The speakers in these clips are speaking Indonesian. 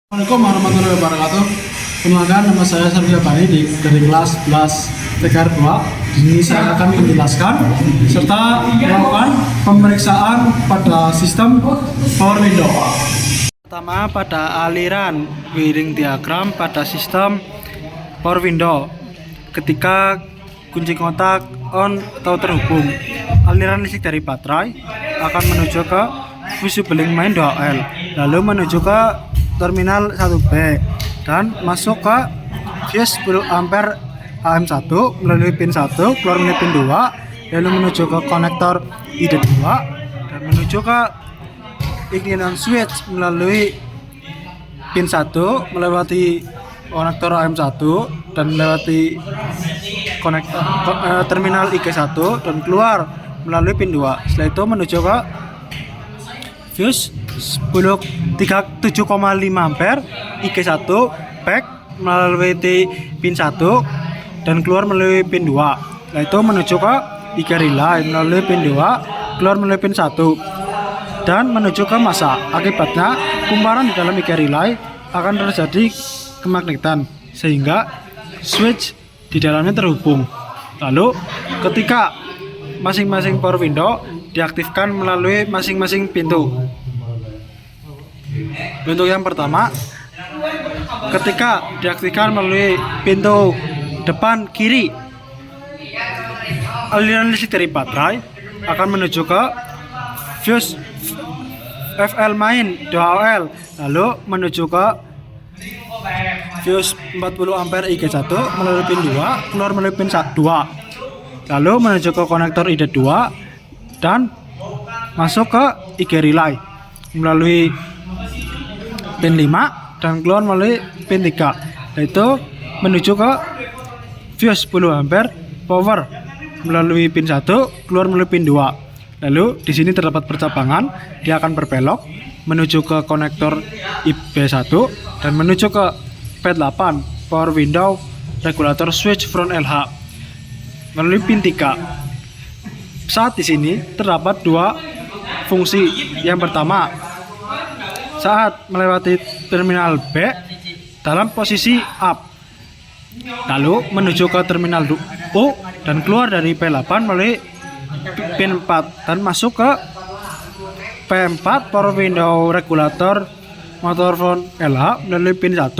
Assalamualaikum warahmatullahi wabarakatuh. Perkenalkan, nama saya Sarjana Bani dari kelas 11 TKR 2. Di sini saya akan menjelaskan serta melakukan pemeriksaan pada sistem power window. Pertama, pada aliran wiring diagram pada sistem power window. Ketika kunci kontak on atau terhubung, aliran listrik dari baterai akan menuju ke fusible main 2L, lalu menuju ke terminal 1B dan masuk ke fuse 10 ampere AM1 melalui pin 1, keluar melalui pin 2, lalu menuju ke konektor ID2 dan menuju ke ignition switch melalui pin 1 melewati konektor AM1 dan melewati konektor terminal IG1 dan keluar melalui pin 2. Setelah itu menuju ke fuse 7,5 ampere IG1 back melalui pin 1 dan keluar melalui pin 2. Setelah itu menuju ke IG relay melalui pin 2, keluar melalui pin 1 dan menuju ke masa. Akibatnya kumparan di dalam IG relay akan terjadi kemagnetan sehingga switch di dalamnya terhubung. Lalu ketika masing-masing power window diaktifkan melalui masing-masing pintu. Untuk yang pertama, ketika diaktifkan melalui pintu depan kiri, aliran listrik dari baterai akan menuju ke fuse FL main 2OL, lalu menuju ke fuse 40 ampere IG1 melalui pin 2, keluar melalui pin 2, lalu menuju ke konektor ID2 dan masuk ke IG relay melalui pin 5 dan keluar melalui pin 3, yaitu menuju ke fuse 10 ampere power melalui pin 1, keluar melalui pin 2. Lalu di sini terdapat percabangan, dia akan berbelok menuju ke konektor IB1 dan menuju ke P8 power window regulator switch front LH melalui pin 3. Saat di sini terdapat dua fungsi. Yang pertama, saat melewati terminal B dalam posisi up, lalu menuju ke terminal U dan keluar dari P8 melalui pin 4 dan masuk ke P4 power window regulator motor front LH melalui pin 1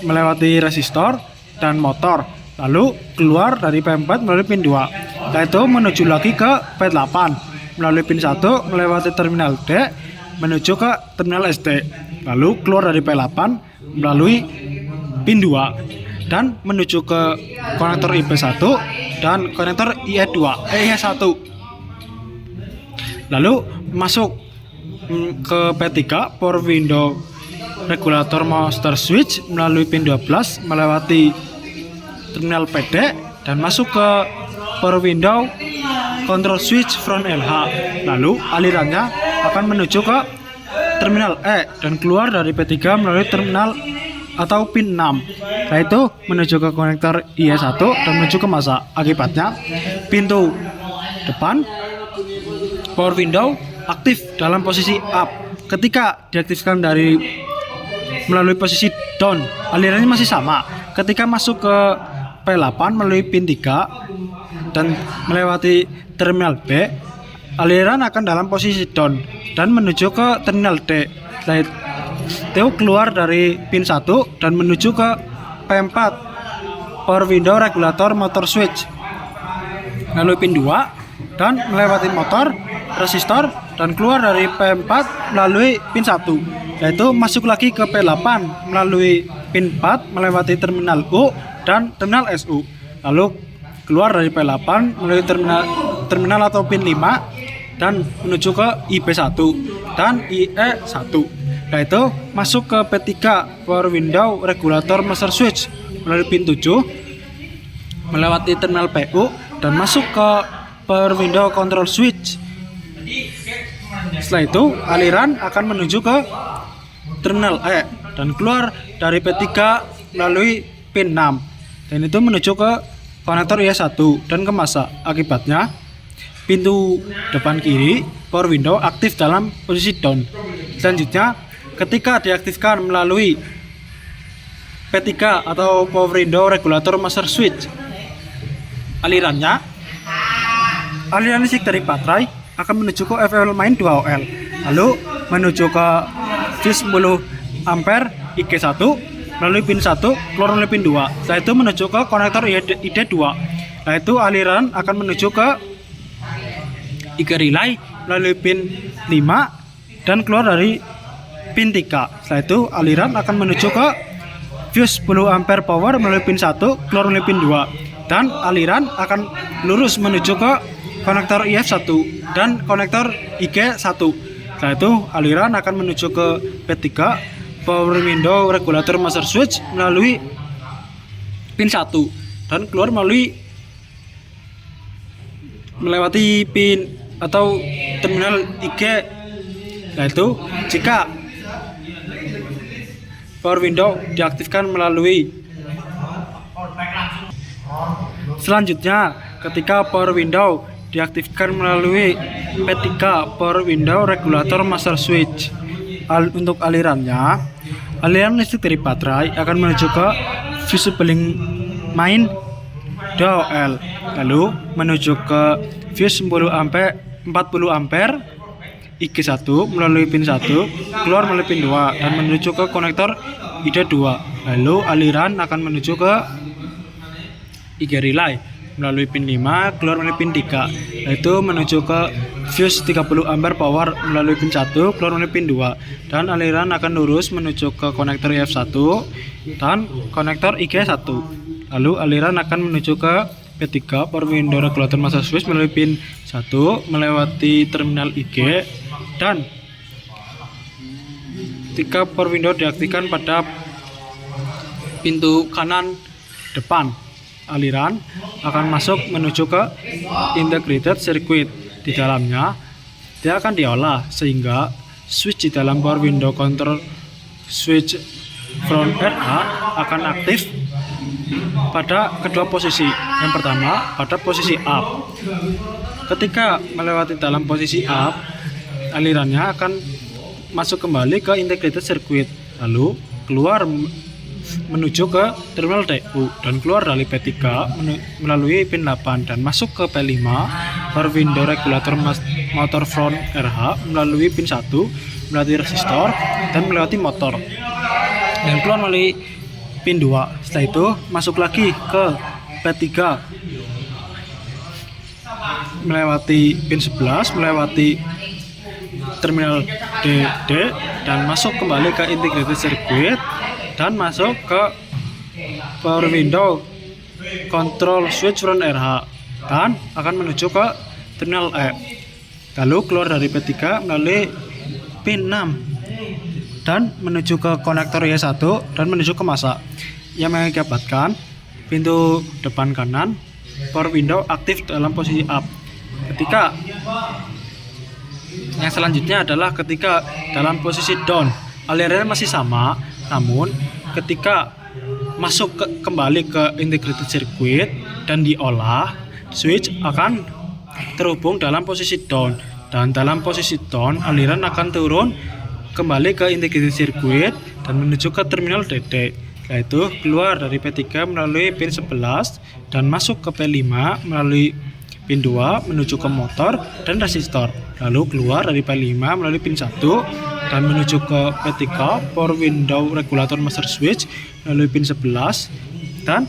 melewati resistor dan motor, lalu keluar dari P4 melalui pin 2, yaitu menuju lagi ke P8 melalui pin 1 melewati terminal D menuju ke terminal SD, lalu keluar dari P8 melalui pin 2 dan menuju ke konektor IP1 dan konektor IE1, lalu masuk ke P3 power window regulator master switch melalui pin 12 melewati terminal PD dan masuk ke power window control switch front LH, lalu alirannya akan menuju ke terminal E dan keluar dari P3 melalui terminal atau pin 6, yaitu menuju ke konektor IE1 dan menuju ke masa. Akibatnya pintu depan power window aktif dalam posisi up. Ketika diaktifkan melalui posisi down, alirannya masih sama. Ketika masuk ke P8 melalui pin 3 dan melewati terminal B, aliran akan dalam posisi down dan menuju ke terminal D. Setelah itu keluar dari pin 1 dan menuju ke P4 power window regulator motor switch melalui pin 2 dan melewati motor, resistor dan keluar dari P4 melalui pin 1, yaitu masuk lagi ke P8 melalui pin 4 melewati terminal U dan terminal SU, lalu keluar dari P8 melalui terminal atau pin 5 dan menuju ke IB1 dan IE1, yaitu masuk ke P3 power window regulator master switch melalui pin 7 melewati terminal PU dan masuk ke power window control switch. Setelah itu aliran akan menuju ke terminal E dan keluar dari P3 melalui pin 6 dan itu menuju ke konektor IE1 dan ke masa. Akibatnya pintu depan kiri power window aktif dalam posisi down. Selanjutnya ketika diaktifkan melalui P3 atau power window regulator master switch, aliran listrik dari baterai akan menuju ke FL main 2OL, lalu menuju ke fuse 10 ampere IG1 melalui pin 1 keluar melalui pin 2. Setelah itu menuju ke konektor ID2. Setelah itu aliran akan menuju ke IG relay melalui pin 5 dan keluar dari pin 3. Setelah itu aliran akan menuju ke fuse 10 ampere power melalui pin 1 keluar melalui pin 2, dan aliran akan lurus menuju ke konektor IF1 dan konektor IG1. Setelah itu aliran akan menuju ke P3 power window regulator master switch melalui pin 1 dan keluar melewati pin atau terminal IG. Nah, itu jika power window diaktifkan melalui. Selanjutnya, ketika power window diaktifkan melalui P3 power window regulator master switch, untuk aliran listrik dari baterai akan menuju ke fuse bling main 2OL, lalu menuju ke fuse 40 ampere IG1 melalui pin 1 keluar melalui pin 2 dan menuju ke konektor ID2. Lalu aliran akan menuju ke IG relay melalui pin 5 keluar melalui pin 3, yaitu menuju ke fuse 30 ampere power melalui pin 1 keluar melalui pin 2, dan aliran akan lurus menuju ke konektor IF1 dan konektor IG1. Lalu aliran akan menuju ke P3 power window regulator master switch melalui pin 1 melewati terminal IG, dan ketika power window diaktifkan pada pintu kanan depan, aliran akan masuk menuju ke integrated circuit. Di dalamnya dia akan diolah sehingga switch di dalam power window control switch front RH akan aktif pada kedua posisi. Yang pertama pada posisi up. Ketika melewati dalam posisi up, alirannya akan masuk kembali ke integrated circuit, lalu keluar menuju ke terminal DU dan keluar dari P3 melalui pin 8 dan masuk ke P5 power window regulator motor front RH melalui pin 1 melewati resistor dan melewati motor dan keluar melalui pin 2. Setelah itu masuk lagi ke P3 melewati pin 11 melewati terminal DD dan masuk kembali ke integrated circuit dan masuk ke power window control switch front RH dan akan menuju ke terminal E, lalu keluar dari P3 melalui pin 6 dan menuju ke konektor Y1 dan menuju ke masa yang mengakibatkan pintu depan kanan power window aktif dalam posisi up. Ketika yang selanjutnya adalah ketika dalam posisi down, alirannya masih sama, namun ketika masuk kembali ke integrated circuit dan diolah, switch akan terhubung dalam posisi down, dan dalam posisi down aliran akan turun kembali ke integrated circuit dan menuju ke terminal DD, yaitu keluar dari P3 melalui pin 11 dan masuk ke P5 melalui pin 2 menuju ke motor dan resistor, lalu keluar dari P5 melalui pin 1 dan menuju ke P3 power window regulator master switch melalui pin 11 dan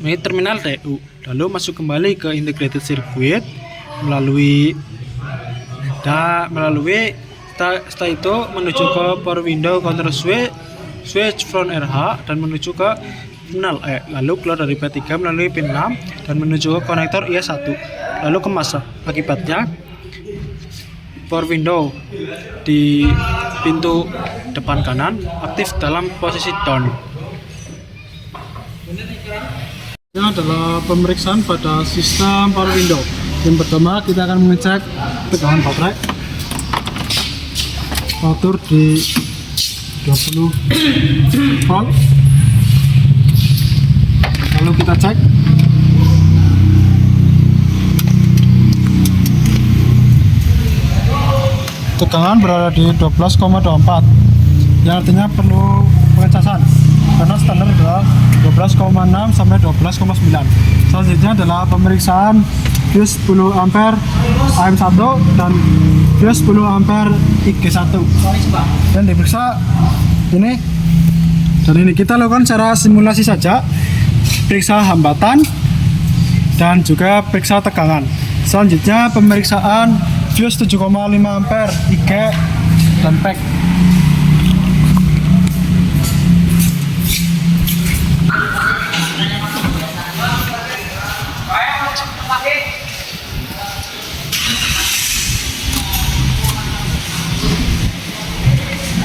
melalui terminal DU, lalu masuk kembali ke integrated circuit melalui setelah itu menuju ke power window control switch front RH dan menuju ke terminal E, lalu keluar dari P3 melalui pin 6 dan menuju ke konektor IS1 lalu ke masa. Akibatnya power window di pintu depan kanan aktif dalam posisi down. Ini adalah pemeriksaan pada sistem power window. Yang pertama kita akan mengecek tegangan baterai. Motor di 20 volt. Lalu kita cek tegangan berada di 12,24. yang artinya perlu pengecasan karena standar adalah 12,6 sampai 12,9. Selanjutnya adalah pemeriksaan fuse 10 ampere AM1 dan fuse 10 ampere IG1 dan diperiksa ini. Dan ini kita lakukan secara simulasi saja, periksa hambatan dan juga periksa tegangan. Selanjutnya pemeriksaan fuse 7,5 ampere IG dan pack.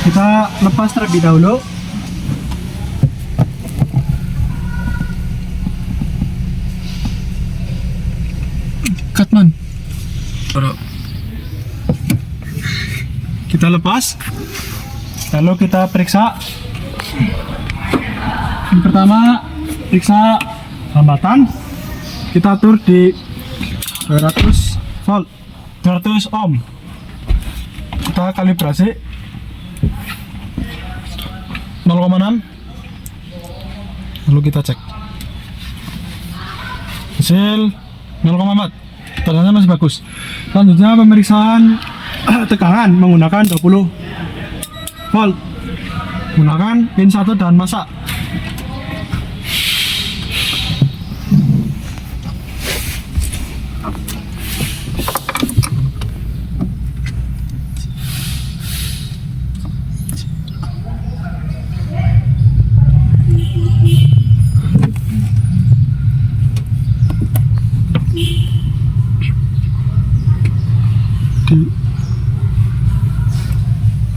Kita lepas terlebih dahulu. Katman. Kita lepas. Lalu kita periksa. Yang pertama periksa hambatan. Kita atur di 200 volt, 200 ohm. Kita kalibrasi 0,6. Lalu kita cek hasil 0,4, tandanya masih bagus. Selanjutnya pemeriksaan tegangan menggunakan 20 volt, menggunakan pin 1 dan masa.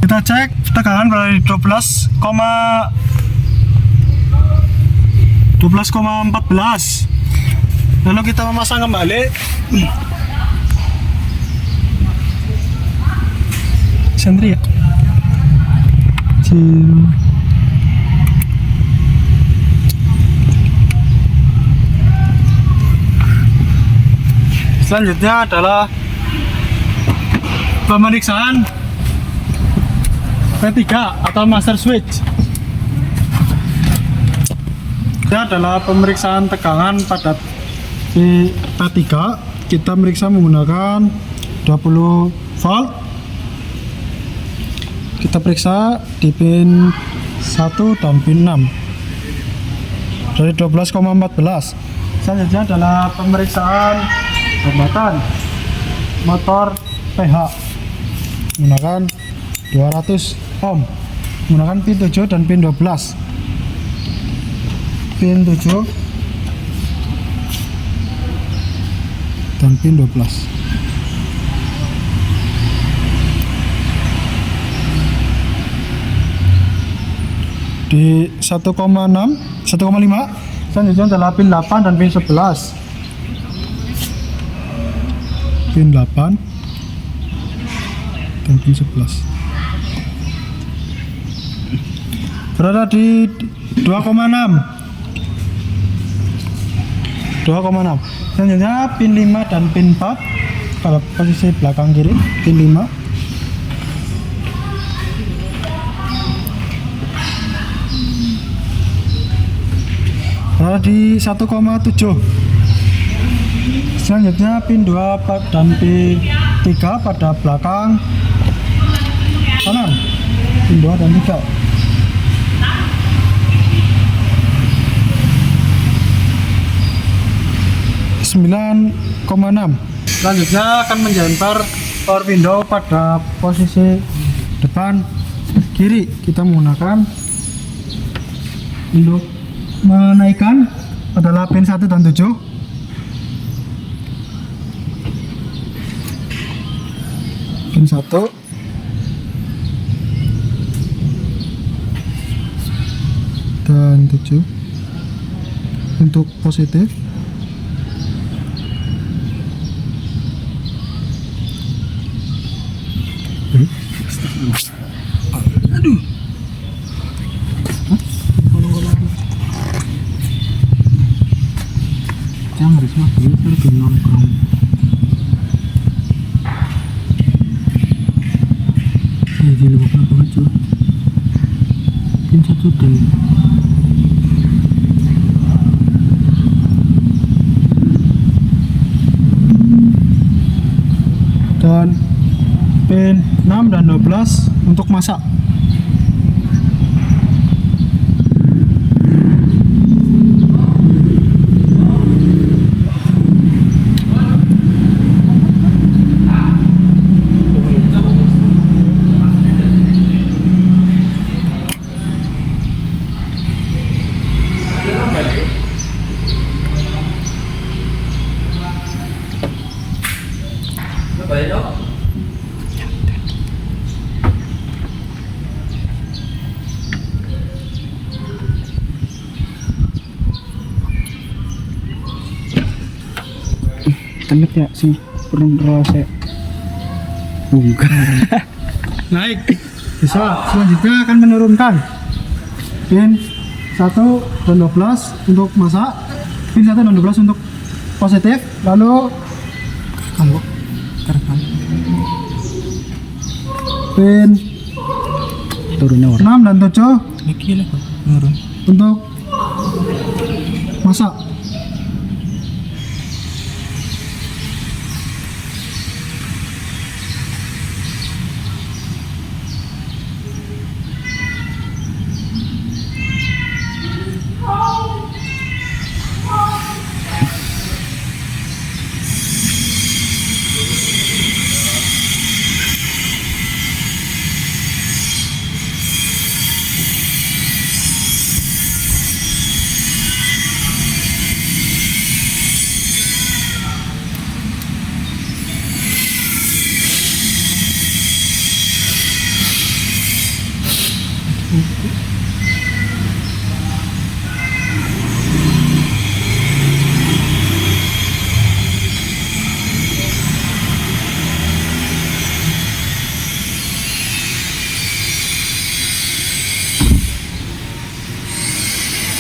Kita cek tegangan berada di 12,14. Lalu kita memasang kembali. Sentri ya. Selanjutnya adalah pemeriksaan P3 atau master switch. Ini adalah pemeriksaan tegangan pada P3. Kita meriksa menggunakan 20 volt. Kita periksa di pin 1 dan pin 6 dari 12,14. Selanjutnya adalah pemeriksaan hambatan motor PH menggunakan 200 ohm, menggunakan pin 7 dan pin 12. Pin 7 dan pin 12. Di 1,6, 1,5. Selanjutnya adalah pin 8 dan pin 11. Pin 8 dan pin 11 berada di 2,6. Selanjutnya pin 5 dan pin 4 pada posisi belakang kiri. Pin 5 berada di 1,7. Selanjutnya pin 2 dan pin 3 pada belakang kanan. Pin 2 dan 3. ,6. Selanjutnya akan menjempar power window pada posisi depan kiri. Kita menggunakan untuk menaikkan adalah pin 1 dan 7. Pin 1 dan 7 untuk positif. Aduh. Jangan harus mati pergi nongkrong. Jadi lupa banget cuy. sudah. Dan pin 6 dan 12 untuk masak. Temet ya sih perlu saya bukan naik bisa. Selanjutnya akan menurunkan pin 1 dan 12 untuk masak, pin 1 dan 12 untuk positif, lalu pin turunnya 6 dan 7 untuk masak.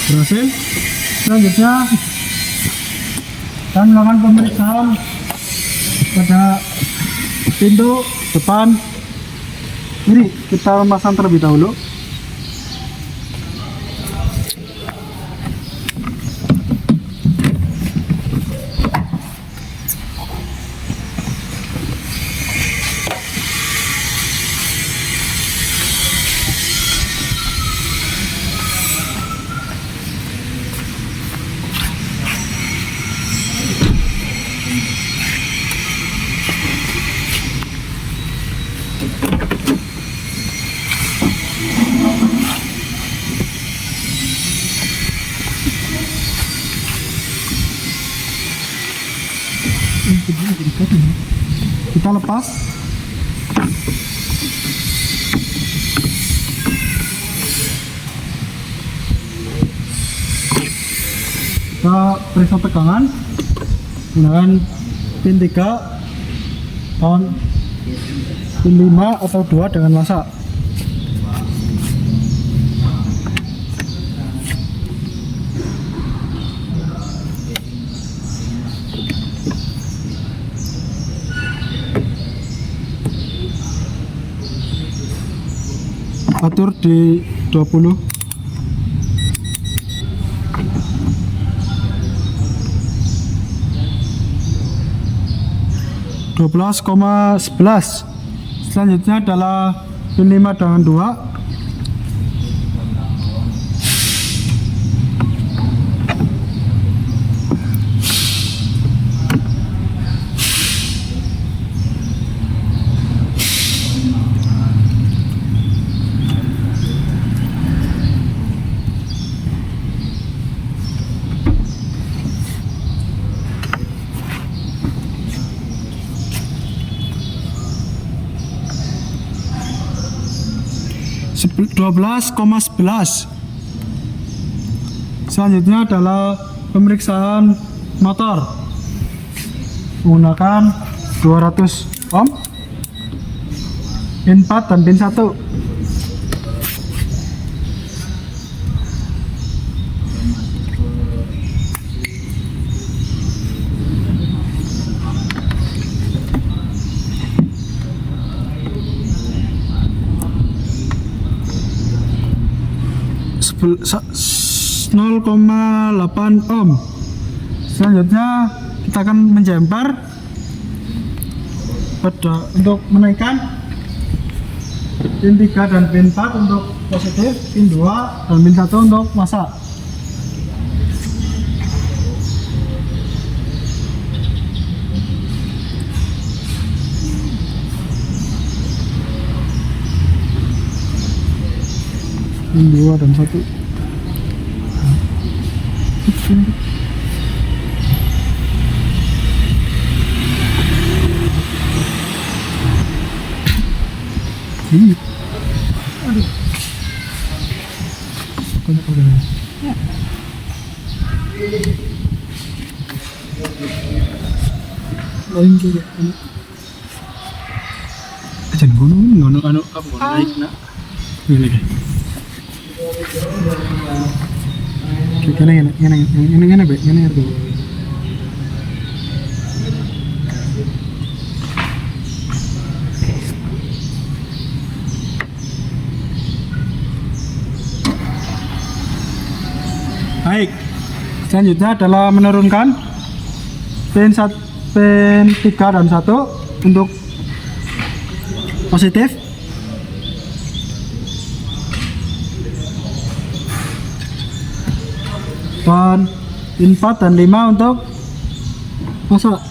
Berhasil. Selanjutnya kita melakukan pemeriksaan pada pintu depan kiri. Kita memasang terlebih dahulu. Kita lepas. Kita periksa tegangan menggunakan pin 3 dan pin 5 atau 2 dengan masak. Atur di 20. (12,11). Selanjutnya adalah pin 5 dengan 2. (12,11). Selanjutnya adalah pemeriksaan motor menggunakan 200 ohm, pin 4 dan pin 1. 0,8 ohm. Selanjutnya kita akan menjemper untuk menaikkan pin 3 dan pin 4 untuk positif, pin 2 dan pin 1 untuk masak. Pin 2 dan 1. Aduh. Ya. Lain juga. Ajan gunung anu apa naik nak. Ini lagi. Ini itu. Baik, selanjutnya adalah menurunkan pin 3 dan 1 untuk positif, dan pin 4 dan 5 untuk masak.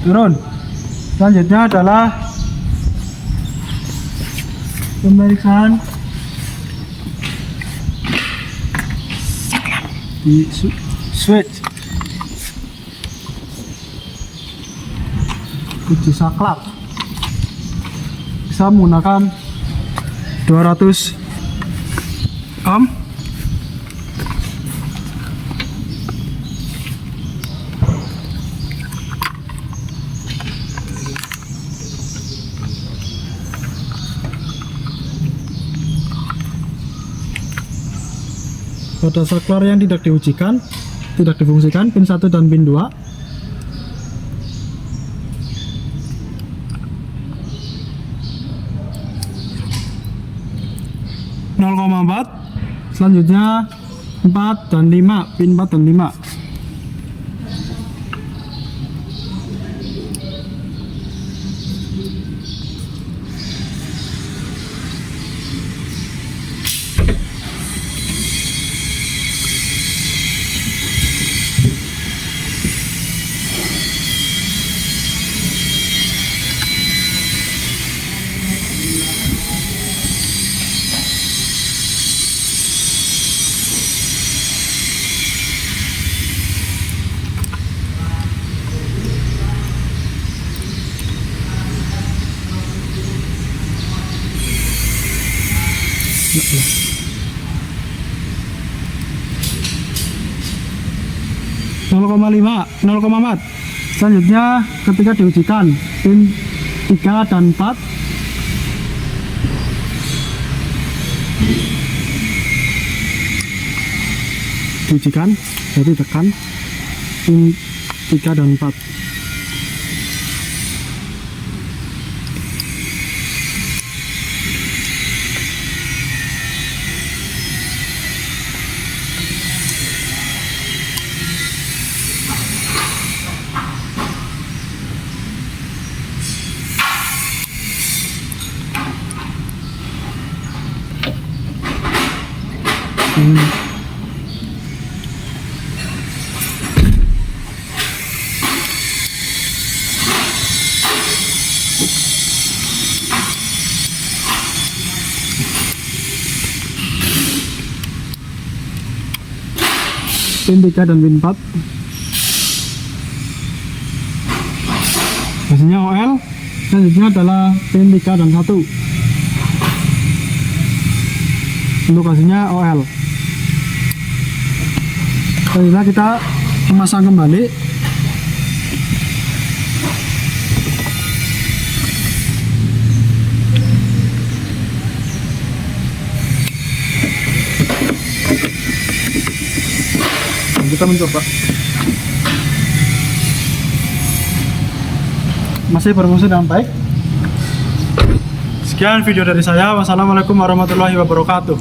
Turun. Selanjutnya adalah pemeriksaan di switch uji saklar. Bisa menggunakan 200 ohm. Pada saklar yang tidak difungsikan pin 1 dan pin 2. ,4. Selanjutnya 4 dan 5, pin 4 dan 5. ,5, 0,4. Selanjutnya ketika diujikan pin 3 dan 4 diujikan, jadi tekan pin 3 dan 4. Pin 3 dan pin 4 hasilnya OL. Selanjutnya adalah pin 3 dan 1 untuk hasilnya OL. Selanjutnya kita memasang kembali. Kita mencoba masih berfungsi dengan baik. Sekian video dari saya. Wassalamualaikum warahmatullahi wabarakatuh.